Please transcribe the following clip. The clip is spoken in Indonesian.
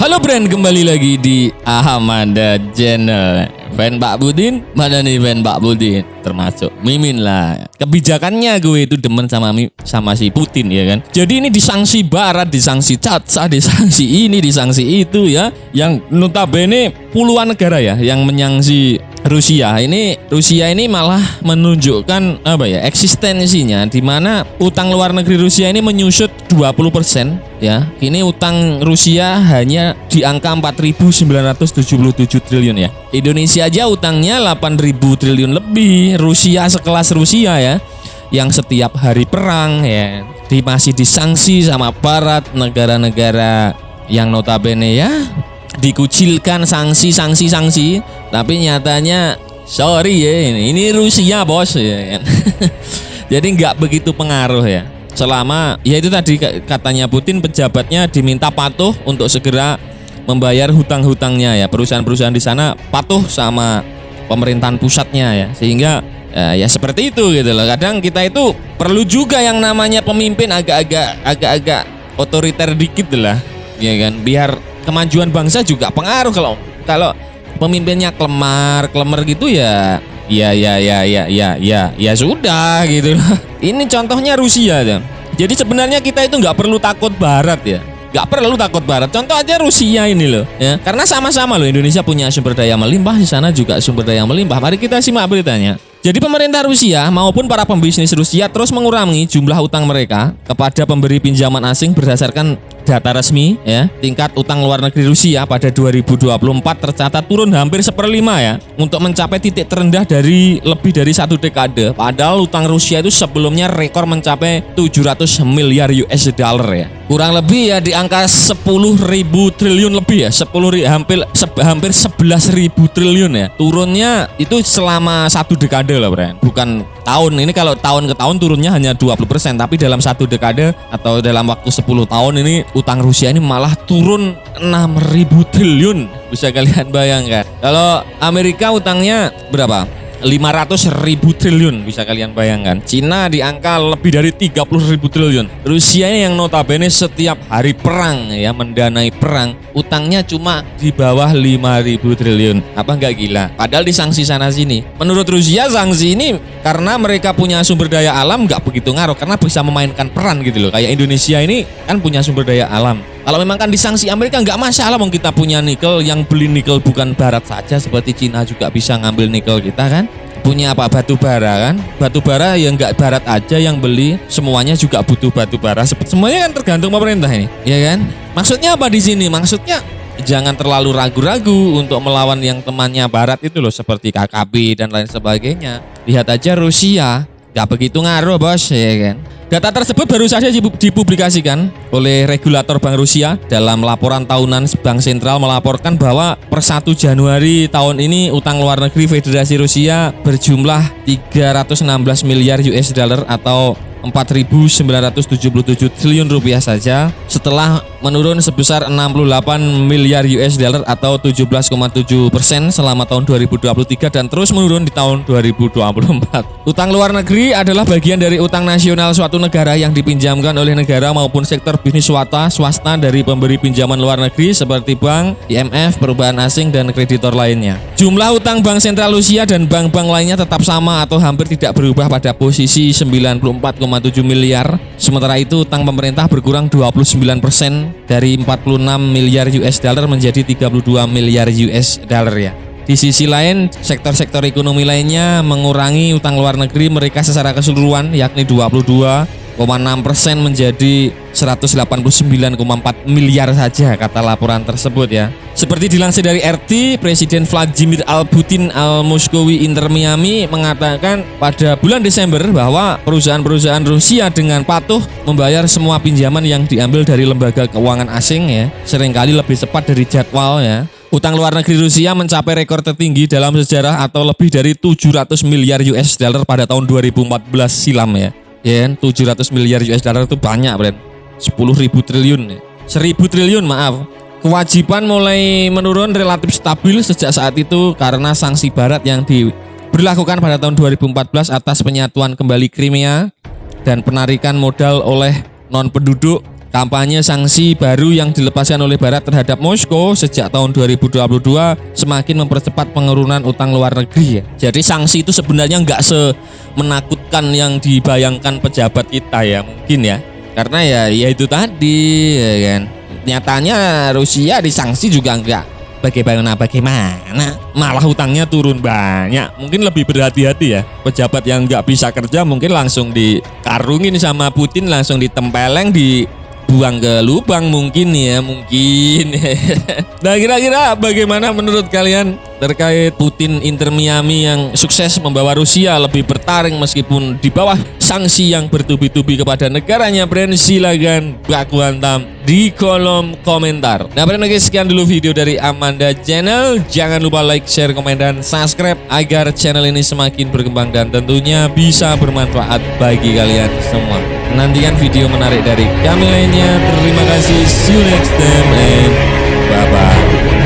Halo Brand, kembali lagi di Ahmada Channel. Fan Pak Budin, mana nih fan Pak Budin? Termasuk Mimin lah. Kebijakannya gue itu demen sama si Putin ya kan. Jadi ini disanksi Barat, disanksi Caca, disanksi ini, disanksi itu ya. Yang notabene puluhan negara ya yang menyangsi Rusia ini malah menunjukkan eksistensinya, di mana utang luar negeri Rusia ini menyusut 20% ya. Ini utang Rusia hanya di angka 4.977 triliun ya. Indonesia aja utangnya 8.000 triliun lebih. Rusia sekelas Rusia ya, yang setiap hari perang ya masih disanksi sama Barat, negara-negara yang notabene ya dikucilkan sanksi, tapi nyatanya sorry ya, ini Rusia bos ya. Jadi nggak begitu pengaruh ya, selama ya itu tadi katanya Putin, pejabatnya diminta patuh untuk segera membayar hutang-hutangnya ya. Perusahaan-perusahaan di sana patuh sama pemerintahan pusatnya ya, sehingga ya seperti itu gitu loh. Kadang kita itu perlu juga yang namanya pemimpin agak-agak otoriter dikit lah ya kan, biar kemajuan bangsa juga pengaruh. Kalau pemimpinnya klemer gitu ya sudah gitu loh. Ini contohnya Rusia ya. Jadi sebenarnya kita itu nggak perlu takut Barat ya, nggak perlu takut Barat. Contoh aja Rusia ini loh ya, karena sama-sama loh, Indonesia punya sumber daya melimpah, di sana juga sumber daya melimpah. Mari kita simak beritanya. Jadi pemerintah Rusia maupun para pembisnis Rusia terus mengurangi jumlah utang mereka kepada pemberi pinjaman asing berdasarkan data resmi ya. Tingkat utang luar negeri Rusia pada 2024 tercatat turun hampir 1/5 ya, untuk mencapai titik terendah dari lebih dari 1 dekade. Padahal utang Rusia itu sebelumnya rekor mencapai 700 miliar US dollar ya. Kurang lebih ya di angka 10.000 triliun lebih ya, hampir 11.000 triliun ya. Turunnya itu selama 1 dekade lah, Bren. Bukan tahun. Ini kalau tahun ke tahun turunnya hanya 20%, tapi dalam 1 dekade atau dalam waktu 10 tahun ini utang Rusia ini malah turun 6.000 triliun. Bisa kalian bayangkan. Kalau Amerika utangnya berapa? 500.000 triliun, bisa kalian bayangkan. Cina di angka lebih dari 30.000 triliun. Rusia ini yang notabene setiap hari perang ya, mendanai perang, utangnya cuma di bawah 5.000 triliun. Apa nggak gila? Padahal disanksi sana sini. Menurut Rusia sanksi ini karena mereka punya sumber daya alam nggak begitu ngaruh, karena bisa memainkan peran gitu loh. Kayak Indonesia ini kan punya sumber daya alam. Kalau memang kan disanksi Amerika nggak masalah, mau kita punya nikel, yang beli nikel bukan Barat saja, seperti Cina juga bisa ngambil nikel kita kan. Punya apa, batu bara kan, batu bara yang nggak Barat aja yang beli, semuanya juga butuh batu bara. Semuanya kan tergantung pemerintah ini, ya kan? Maksudnya apa di sini? Maksudnya jangan terlalu ragu-ragu untuk melawan yang temannya Barat itu loh, seperti KKB dan lain sebagainya. Lihat aja Rusia, nggak begitu ngaruh bos, ya kan? Data tersebut baru saja dipublikasikan oleh regulator Bank Rusia. Dalam laporan tahunan, Bank Sentral melaporkan bahwa per 1 Januari tahun ini utang luar negeri Federasi Rusia berjumlah 316 miliar US dollar atau 4.977 triliun rupiah saja, setelah menurun sebesar 68 miliar US dollar atau 17,7% selama tahun 2023 dan terus menurun di tahun 2024. Utang luar negeri adalah bagian dari utang nasional suatu negara yang dipinjamkan oleh negara maupun sektor bisnis swasta dari pemberi pinjaman luar negeri seperti bank, IMF, perubahan asing, dan kreditor lainnya. Jumlah utang Bank Sentral Rusia dan bank-bank lainnya tetap sama atau hampir tidak berubah pada posisi 94,7 miliar. Sementara itu utang pemerintah berkurang 29% dari 46 miliar US dollar menjadi 32 miliar US dollar ya. Di sisi lain, sektor-sektor ekonomi lainnya mengurangi utang luar negeri mereka secara keseluruhan, yakni 22,6% menjadi 189,4 miliar saja, kata laporan tersebut ya. Seperti dilansir dari RT, Presiden Vladimir Putin Al-Moskowi Inter Miami mengatakan pada bulan Desember bahwa perusahaan-perusahaan Rusia dengan patuh membayar semua pinjaman yang diambil dari lembaga keuangan asing ya, seringkali lebih cepat dari jadwal ya. Utang luar negeri Rusia mencapai rekor tertinggi dalam sejarah atau lebih dari 700 miliar US dollar pada tahun 2014 silam ya. Ya, 700 miliar US dollar itu banyak, Bren. 10.000 triliun. 1.000 triliun, maaf. Kewajiban mulai menurun relatif stabil sejak saat itu karena sanksi Barat yang diberlakukan pada tahun 2014 atas penyatuan kembali Crimea dan penarikan modal oleh non-penduduk Kampanye sanksi baru yang dilepaskan oleh Barat terhadap Moskow sejak tahun 2022 semakin mempercepat penurunan utang luar negeri ya. Jadi sanksi itu sebenarnya nggak semenakutkan yang dibayangkan pejabat kita ya mungkin ya. Karena ya itu tadi ya kan. Nyatanya Rusia disanksi juga nggak bagaimana malah hutangnya turun banyak. Mungkin lebih berhati-hati ya pejabat yang nggak bisa kerja, mungkin langsung dikarungin sama Putin, langsung ditempeleng, dibuang ke lubang mungkin ya, mungkin. Nah, kira-kira bagaimana menurut kalian terkait Putin Inter Miami yang sukses membawa Rusia lebih bertaring meskipun di bawah sanksi yang bertubi-tubi kepada negaranya? Brand, silakan baku hantam di kolom komentar. Nah, brand, oke, sekian dulu video dari Amanda Channel. Jangan lupa like, share, komen, dan subscribe agar channel ini semakin berkembang dan tentunya bisa bermanfaat bagi kalian semua. Nantikan video menarik dari kami lainnya. Terima kasih. See you next time and bye-bye.